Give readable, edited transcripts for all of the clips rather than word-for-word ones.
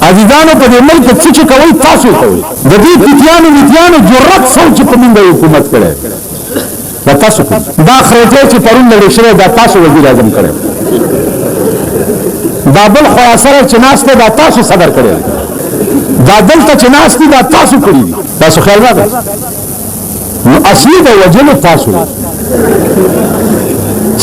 عزیزانو په دې ملک څه چې کوي تاسو کوي د دې پیټیانو جرأت سوچ په موږ حکومت کړي دا تاسو دا خرچه چې پرون لري شوی دا تاسو وزیر اعظم کړي دا بل خلاصره چې ناشته دا تاسو صدر کړي دا دلته چې ناشتي دا تاسو کړی تاسو خیال راغی نو اصلي د وجلو تاسو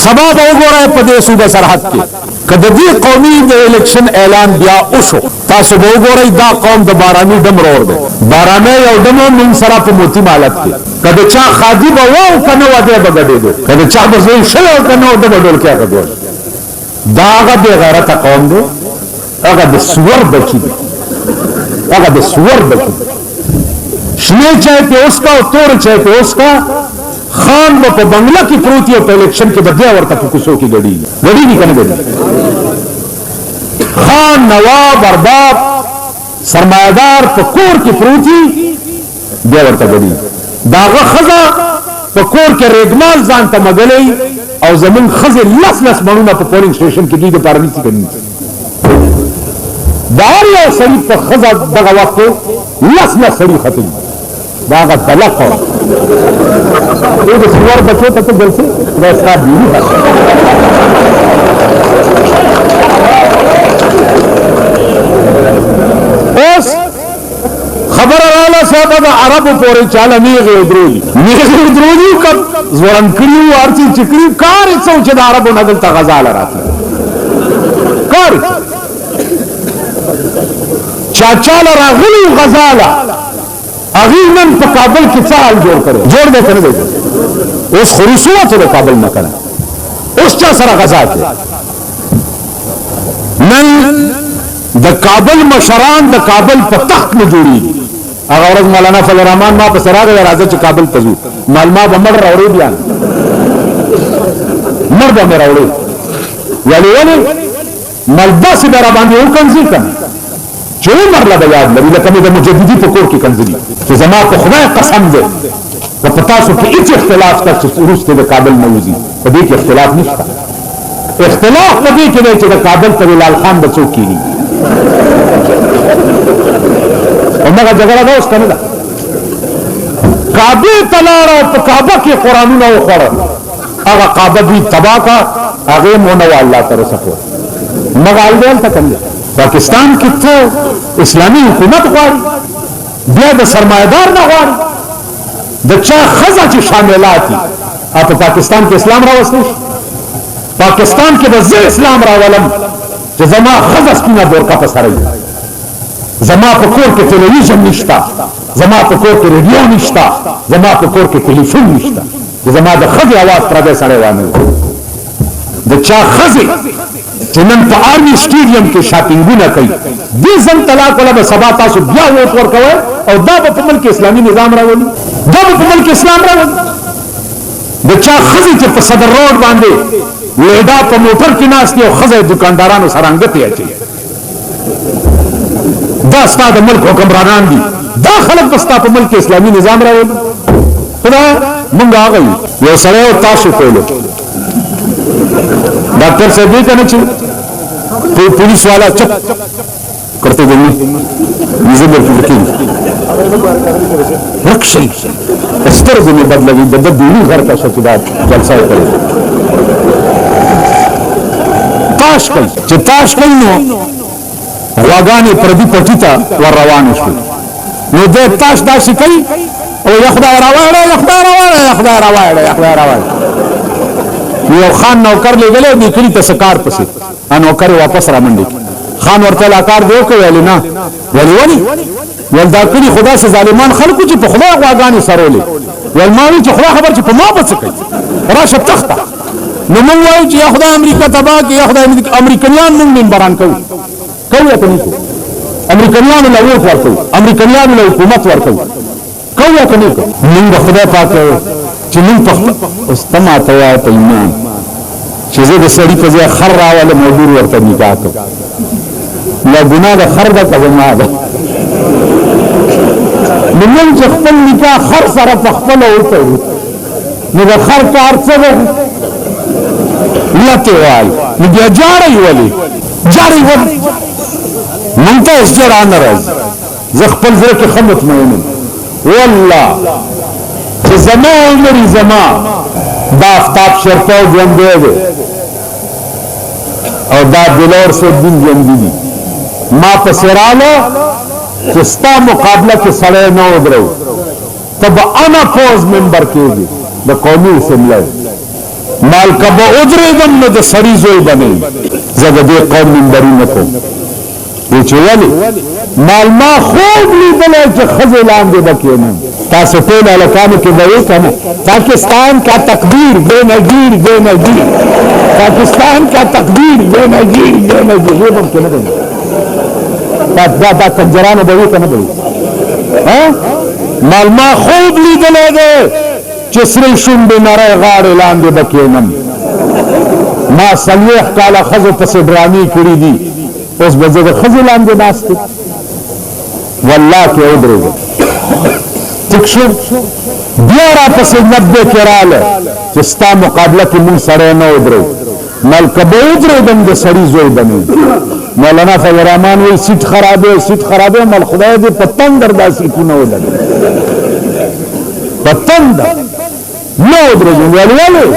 سبب وګورئ په دې صوبه سرحد کې کله دې قومي د الیکشن اعلان بیا وشو تاسو وګورئ دا قوم د باراني دم رور دی بارانه یو دم من سره په موتی مالت کې کله چا خادي به وو کنه وده بغډېدو کله چا به زوی شلو کنه د بدل کې هغه دا هغه بے غیرت قوم دی هغه د سور بچی دی هغه د سور بچی شنه چای په اوس کا او تور چای په اوس کا خان په بنگلا کې پروت یو په الیکشن کې بدیا ورته په کوڅو کې غړي کنه غړي خان نواب ارباب سرمایدار په کور کې پروتي بیا ورته غړي داغه خزا په کور کې ریګمال ځان ته مګلې او زمون خزه لس مړونه په پولینګ سټیشن کې د پارلیمنت کې دار یو سړي په خزا دغه وخت لس سړي ختم داغه طلاق دې څوار بچو ته ګلسه دا صاحب دی اوس خبر رااله صاحب د عربو پورې چاله نیغه درولي کب زورن کړیو ارتي چکري کار څو چې د عربو نګل ته غزاله راځي کار چاچاله راغلی غزاله اغي نن په کابل کې څال جوړ کړي جوړ به کنه اوس خرسوه ته کابل نه کړه اوس چا سره غزا کوي نن د کابل مشران د کابل په تخت نه جوړي هغه ورځ مولانا فضل الرحمن ما په سراغه راځي چې کابل ته ځو معلومه به مړ راوړي بیان مړ به مړ راوړي یعنی ملبس به را باندې وکنځي کنه چې عمر لا یاد لري لکه د مجددي په کور کې کنځري چې زما په خدای قسم ده په تاسو کې هیڅ اختلاف تر چې روسته د کابل موزي په دې کې اختلاف نشته اختلاف په دې کې دی چې د کابل پر لال خان د څوک کیږي همغه جګړه دا اوس کنه ده کعبه تلار او په کعبه کې قرانونه وخوړل هغه کعبه دوی تباہ کا هغه مونږ الله تعالی سره مغالدان ته کنه پاکستان کې ته اسلامي حکومت غواړي بیا د سرمایدار نه غواړي د چا خزه چې شاملات دي په پاکستان کې اسلام راوستل پاکستان کې به زه اسلام راولم چې زما خزه سپینه بورکا په سره زما په کور کې ټلویزیون نشته زما په کور کې ریډیو نشته زما په کور کې ټلیفون نشته زما د خزه आवाज پر دې سره وانه د چا خزه چې نن په آرمي سټیډیم کې شاپینګونه کوي دې زم طلاق ولا به سبا تاسو بیا ووټ ورکوي او دا په ملک اسلامي نظام راولي دا په ملک اسلام راولي د چا خزه چې په صدر روډ باندې لیدا په موټر کې ناشته او خزه دکاندارانو سره انګته اچي دا ستاسو ملک حکمرانان دي دا خلک بستا په ملک اسلامي نظام راولي خدا مونږ هغه یو سره تاسو کولو ڈاکٹر صاحب یہ کہنا چاہیے پولیس والا چپ کرتے گئے رکشن اس طرح سے میں بدلگی بدل دینی گھر کا شکدار جلسہ کرے تاش کئی چه تاش کئی نو غواگانی پردی پٹیتا ور روان شو نو دے تاش داسی کئی او یخدا روائڑا یخدا روائڑا یخدا روائڑا یخدا روائڑا یو خان نوکر لګلې د کلی ته سکار پسې نوکر واپس را منډي خان ورته لا کار دیو کوي ولی نه ولی ول دا کلی خدا سره ظالمان خلکو چې په خدا غواګانی سرولې ول ما چې خدا خبر چې په ما بچ کوي راشه تخته نو موږ وایو چې خدا امریکا تبا کې خدا امریکایان موږ منبران کوي ته نه امریکایان له وو ورکو امریکایان له حکومت ورکو کوي کني موږ خدا پاک چې نن په استما ته وای په ایمان چې زه د سړي په ځای خر راواله موجود ورته نکاح کوم لا ګناه د خر د کزما ده نن چې خپل نکاح خر سره په خپل وته نو د خر کار څه ده لته وای نو بیا جاړي ولی مونږ ته ځړا نه راځي زه خپل زړه کې ښه مطمئن یم والله چې زما عمر زما دا آفتاب شرطه ژوندی دی او دا دلور سے دین ژوندي دي ما پسې راله چې ستا مقابله کې سړی نه ودرو ته به انا فوز ممبر کېږي د قومي اسمبلی مال که به ودرېږم نو د سړي زوی به نه زه د دې قوم ممبري نه کوم وی چې ولې مال ما خوب لیدلی چې ښځې لاندې به کېنم تاسو ټول هلکانو کې به وی که نه پاکستان کا تقدیر بے نظیر بے نظیر پاکستان کا تقدیر بے نظیر بے نظیر یہ بم کې نه دی دا کنجرانو به وی که نه به وی مال ما خوب لیدلی دی چې سرې شونډې نری غاړې لاندې به کېنم ما 40 کاله ښځو پسې ډرامې کړي دي اوس به زه د ښځې لاندې ناست یم والله کې ودرېږم ټیک شو بیا راپسې 90 کې راله چې ستا مقابله کې مونږ سړی نه ودرېږو مال که به ودرېږم د سړي زوی به نه مولانا فضل الرحمن وایي سیټ خرابې مال خدای دې په تندر دا سیټونه ولګوي په تندر نه ودرېږم ولې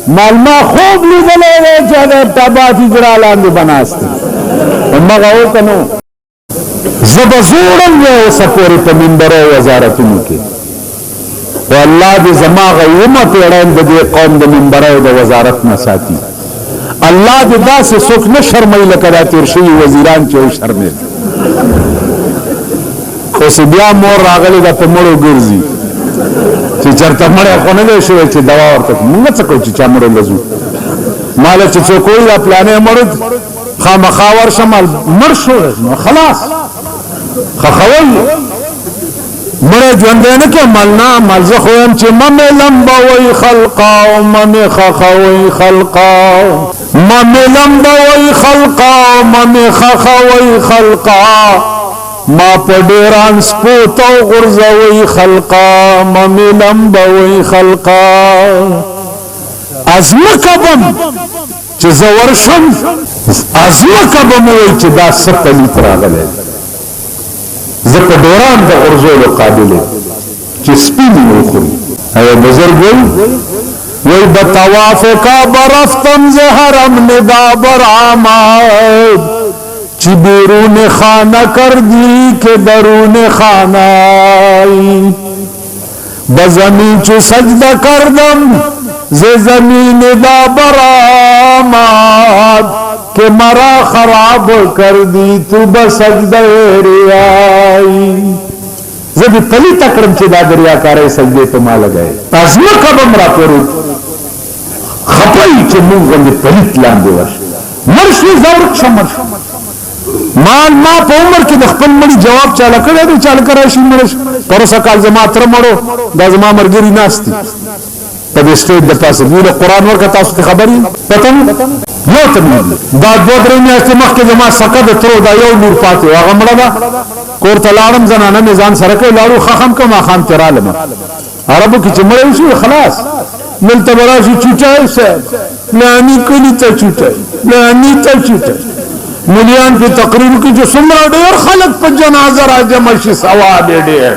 مال ما خوب لیدلی دی چې د ابتابات اجرا لاندې به ناست یم همغه و که نو زه به زوړم یې اوسه پورې په منبرو وزارتونو کې خو الله دې زما هغه اومه پېړۍ د دې قوم د منبرو د وزارت نه ساتي الله دې داسې څوک نه شرموي لکه دا تېر شوي وزیران چې وشرمېد اوس بیا مور راغلې ده په مړو ګرځي چې چېرته مړی خو نه دی شوی چې دوا ورته مونږ څه کوو چې چا مړی لځو ماله چې څوک وایي دا پلانی مړ خامخا ورشه مال مړ شو نو خلاص خخوی مړی ژوندی نه کې مال نه مال زه خو یم چې ممې لمبوئ خلقا او ممې خخوئ خلقا ممې لمبوئ خلقا او ممې خخوئ خلقا ما په ډیران سپوتو غرزوئ خلقا ممې لمبوئ خلقا ازمکه بم چې زه ورشم ازمکه بم وایي چې دا څه پلیت راغلی زه په ډیران د غرزولو قابل یم چې سپي مې وخوري ایو بزرګ وی به طواف کعبه رفتم زه حرم ندا برآمد چی بیرون خانه کردی که درون خانه بزمین چو سجده کردم ز زمین دا برآمد که مرا خراب کردی تو بسجده ریائی زبی پلی تکرم چی دا دریاکاره سجده تو ما لگئے ازمکه بم را پرود خپایی چی مونږ غندې پلیت لاندې ورش مرشي زورک شمر مال ما په عمر کې د خپل مړي جواب چاله کړی دی چاله کرای شي مړ پروسه کال زما تر مړو دا زما مرګري ناشتي په دې سټیج د پاسه دی قرآن ورکه تاسو ته خبري پته یو ته دا دوه درې میاشتې مخکې زما سکه د ترو دا یو نور پاتې هغه مړه ده کور ته لاړم زنانه مې ځان سره کوي لاړو خخم کما خام ترالم عربو کې چې مړ شي خلاص ملته براشي چوټای صاحب لانی کلی ته چوټای لانی ته چوټای مليان په تقریر کې چې څومره ډېر خلک په جنازه راجمع شي ثواب ډېر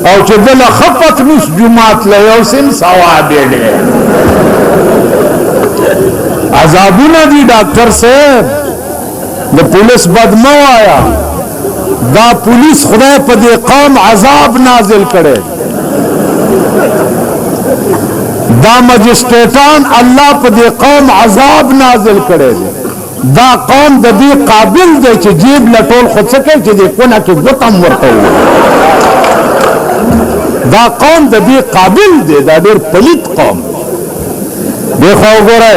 او چې دل خپت مش جمعات له یو سم ثواب ډېر عذابونه دي ډاکټر صاحب د پولیس بدمو آیا دا پولیس خدای په دې قوم عذاب نازل کړي دا مجسټریټان الله په دې قوم عذاب نازل کړي دا قوم د دې قابل دی چې جیب لټول خود څه کوي چې دې کونه کې ګوتم ورته دا قوم د دې قابل دی دا ډېر پلیت قوم دی خو وګوره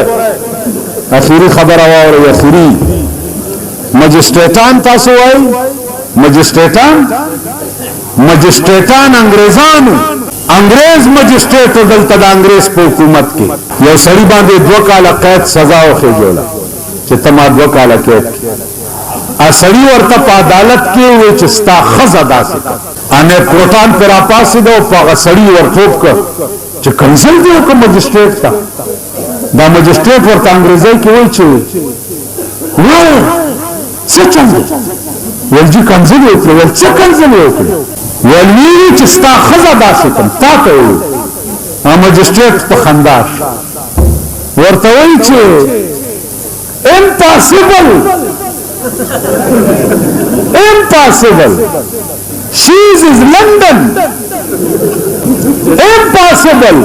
اخیری خبره واورئ اخیری مجسټریټان تاسو وایي مجسټریټان انګریزانو انګریز مجسټریټ دلته د انګریز په حکومت کې یو سړي باندې 2 کاله قید سزا وخېږوله چې تما 2 کاله کې اسړي ورته په عدالت کې وي چې ستا خزه داسې انه کوټان پر اپاسې دو په اسړي ورټوب ک چې کنسل دی کوم مجسټریټ تا دا مجسټریټ ورته انګریزي کې وي چې وای څه چل ولجی کنځلې وکړي ول څه کنځلې وکړي ول وی چې ستا خزه داسې کوم تا ته وي ماجسټریټ په خنداش ورته وایي چې impossible she is London impossible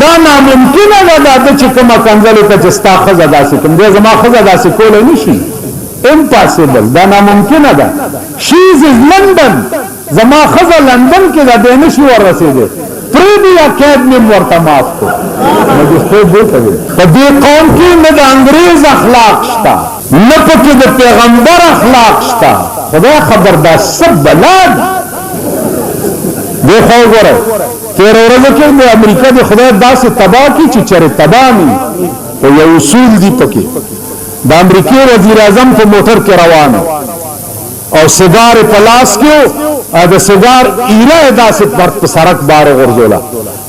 دا ناممکنه ده د چې کومه کنځلې ته چې ستا خزه داسې کوم دی زما خزه داسې کولی نشي impossible دا ناممکنه ده she is London زما خزه لندن کې ده دی نشي ورسېدی پریدی اکیڈمی ورته معاف کو مجسټریټ دی کوي په دې قوم کې نه د انګريز اخلاق شته نه پکې د پیغمبر اخلاق شته خدای خبر دا سب بلاد دی خو وګوره تیر ورځ کې د امریکا د خدای داسې تباہ کی چې چر تباہ نه او یو اصول دی پکې د امریکای وزیر اعظم په موټر کې روان او سیګار په لاس کې د سیګار ایره داسې پر سړک بار غورځولا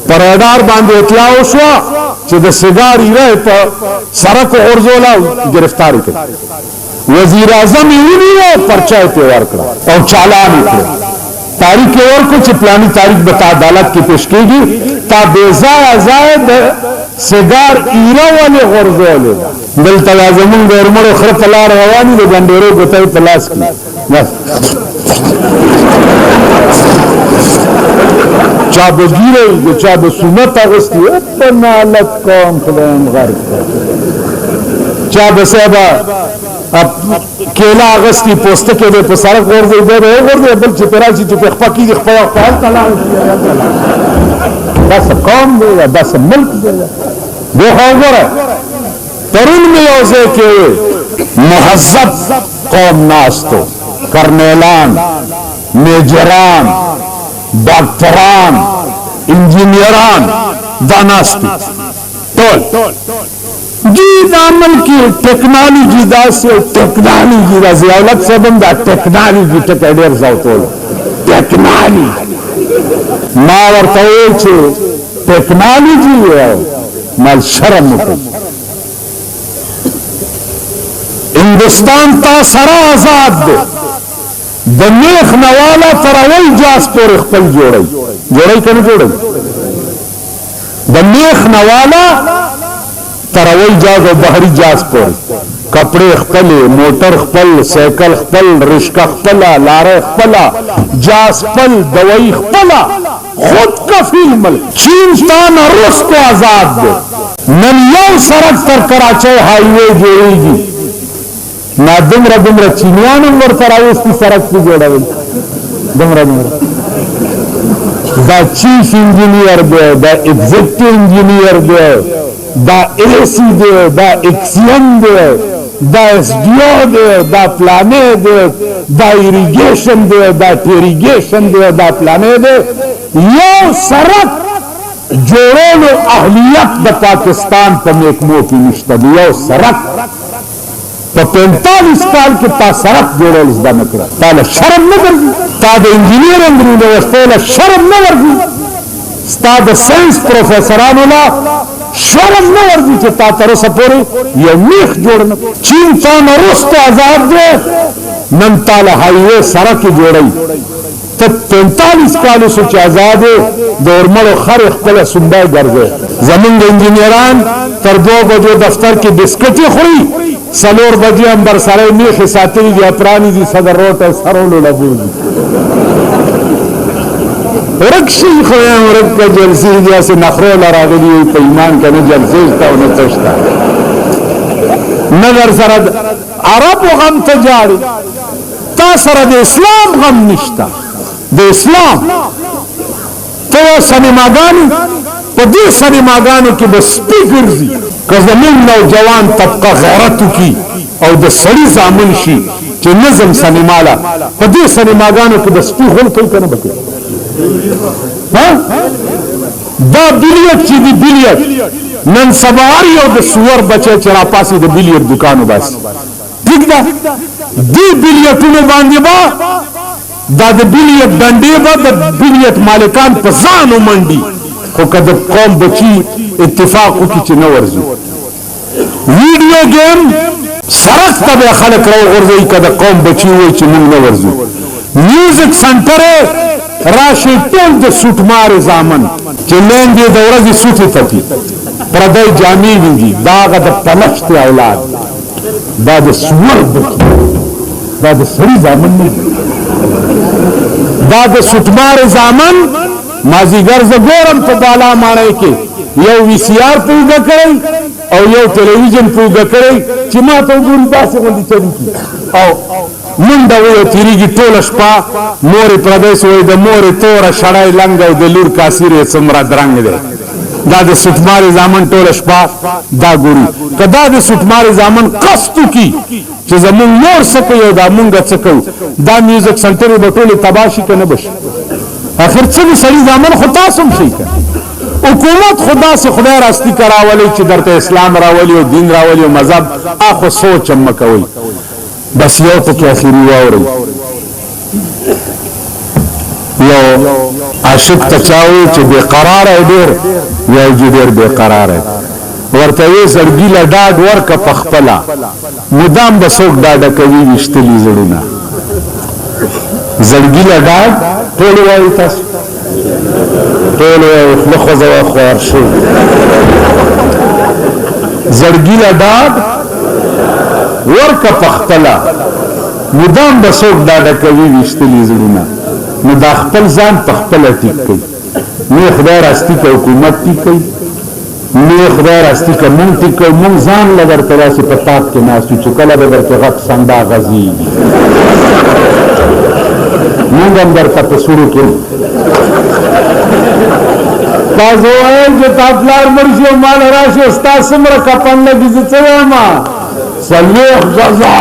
پر رادار باندې اطلاع وشو چې د سیګار ایره په سړک غورځولا گرفتاری کړ وزیر اعظم یې ونیو پرچا په ورکړه او چالان کړ تاریخ ورکو چې پلاني تاریخ به عدالت کې پیش کیږي تا بے زائد سیګار ایره ولې غورځولې دلته لازمون ګورمړو خرف لار رواني د ګندورو ګټي په لاس کې چا بگیره چا بسنت اغسطی اتنا علت کام خدایم غرب چا بسیبا کیلا اغسطی پوستکے دے پسارک غرزی دے رہے غرزی بل چی پراشی چی پخپا کی دی خپا وقتا تلال دس قوم دے یا دس ملک دے دے خواہ گرہ ترون میں یوزے کے محذب قوم ناستو کرنیلان میجران ډاکټران انجینیران داناستی ټول دې عمل کې ټیکنالوژي داسې ټیکنالوژي راځي اولاد سبم دا ټیکنالوژي ټکه ډېر زاوتول ټیکنالوژي ما ورته وایي چې ټیکنالوژي مال شرم وکړي هندوستان تا سره آزاد دی د میخ نواله تروي جاس پر خپل جوړي کنه جوړي د میخ نواله تروي جاز او بحري جاس پر کپڑے خپل موټر خپل سایکل خپل رشکا خپل لارې خپل جاس خپل دوی خپل خود کفیل ملک چین ستان روس کو آزاد دی نن یو سړک تر کراچۍ هایوي جوړیږي نا دمرا چینیانم ورته راوستي سړک په جوړول دمرا دا چیف انجینیر دی دا ایگزیکټیو انجینیر دی دا ایسی دی دا ایکسیم دی دا ایس ڈی او دی دا پلانې دی دا ایریګیشن دی دا ټیریګیشن دی دا پلانې دی یو سړک جوړولو اهلیت د پاکستان په محکمو کې نشته یو سړک په 45 کال کې تا سړک جوړول زده نه کړه تا له شرم نه ورځي تا د انجینیرینګ یونیورسيټي له شرم نه ورځي ستا د ساينس پروفیسورانو له شرم نه ورځي چې تا تر اوسه پورې یو میخ جوړ نه چین څونه وروسته آزاد دی نن تا له هایوي سړک جوړي ته 45 کالو چې آزاد د ورمړو خر خپل سنبای ګرځي زمونږ انجینیران تر 2 بجو دفتر کې بسکټي خوري سلور بجې انبر سره میخ ساتلي دي پرانی دي صدر روټه سرولو لګوي ورکشي خو یې ورکه جلسې دي اسه نخرو لراغلي په ایمان کنه جلسې تا او نه تشتا نظر سره عرب غم تجاري تا سره د اسلام غم نشتا د اسلام تو سینماګانو په دې سینماګانو کې بس سپیکرزي که زمون نوجوان طبقه غیرتو کی او د سړی زامن شي چې نظم سینمالا په دې سینماګانو کې د سپی غول کوي کنه بکې ها دا بلیټ چې دی بلیټ نن سبار یو د سور بچي چې را پاسي د بلیټ دکانو بس ٹھیک ده دی بلیټونو باندې با دا د بلیټ ډنډې با د بلیټ مالکان په ځانو منډي خو کده قوم بچي اتفاق وکړي چې نه ورځي ویډیو گیم سرک ته به خلک راوغورځوي که د قوم بچي وایي چې موږ نه ورځو میوزیک سنټر راشي ټول د سوټمارې زامن چې لنډې د ورځې سوټې تپي پردی جامې وینځي دا هغه د پلشتې اولاد دا د سور بچي دا د سړي زامن نه دا د سوټمارې زامن مازیګر زه ګورم په بالا ماڼۍ کې یو وی سی آر په اوږه کړی او یو ټلویزیون په اوږه کړی چې ما ته وګوري داسې غوندې چلیږي او منډه ویو تېرېږي ټوله شپه مورې پردیس وایي د مورې توره شړی لنګ او د لور کاسیر یې څومره درنګ دی دا د سوټمارې زامن ټوله شپه دا ګوري که دا د سوټمارې زامن قصد وکړي چې زمونږ نور څه کوي او دا مونږ څه کوو دا میوزیک سنټرې به ټولې تباه شي که نه به شي آخر څه د سړي زامن خو تاسو هم شئ که حکومت خدا سے خدای راستی کراولی چې درته اسلام راولی او دین راولی او مذهب اخو سوچ هم مکوئ بس یو پکې اخیری واورئ یو عاشق ته چاوي چې بېقراره ډېر یو چې ډېر بېقراره ورته یې زړګي له ډاډ ورکه په خپله مدام به څوک ډاډه کوي ویشتلي زړونه زړګي له ډاډ ټول وایي تاسو ټول وایي خوله خوځوه خوار شو زړګي له ډاډ ورکه په خپله مدام به څوک ډاډه کوي ویشتلي زړونه نو دا خپل ځان په خپله ټیک کوي نه خدای راستی که حکومت ټیک کوي نه خدای راستی که مونږ ټیک کوو مونږ ځان له درته داسې په تاک کې ناست یو چې کله به درته غټ سنډا غځېږي مونږ هم درته په سورو کې تاسو وایئ چې تا پلار مړ شي او ماله راشي او ستا څومره کفن لګي زه څه وایم څلوېښت غزه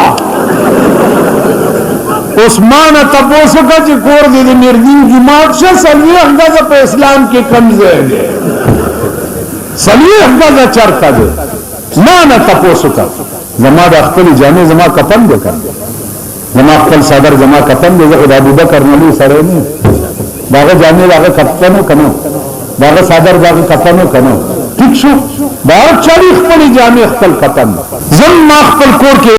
اوس ما نه تپوس وکړه چې کور دې د میردین جومات شه څلوېښت غزه په اسلام کې کم ځای دی څلوېښت غزه چېرته دی ما نه تپوس وکړه زما د خپلې جامې زما کفن دی که زما خپل صدر زما کفن دی زه خو د ابوبکر نه لوی سړی نه یم د هغه جامې د هغه کفن و که نه د هغه صدر د هغه کفن و که نه ټیک شو د هر چړي خپلې جامې خپل کفن زه ما خپل کور کې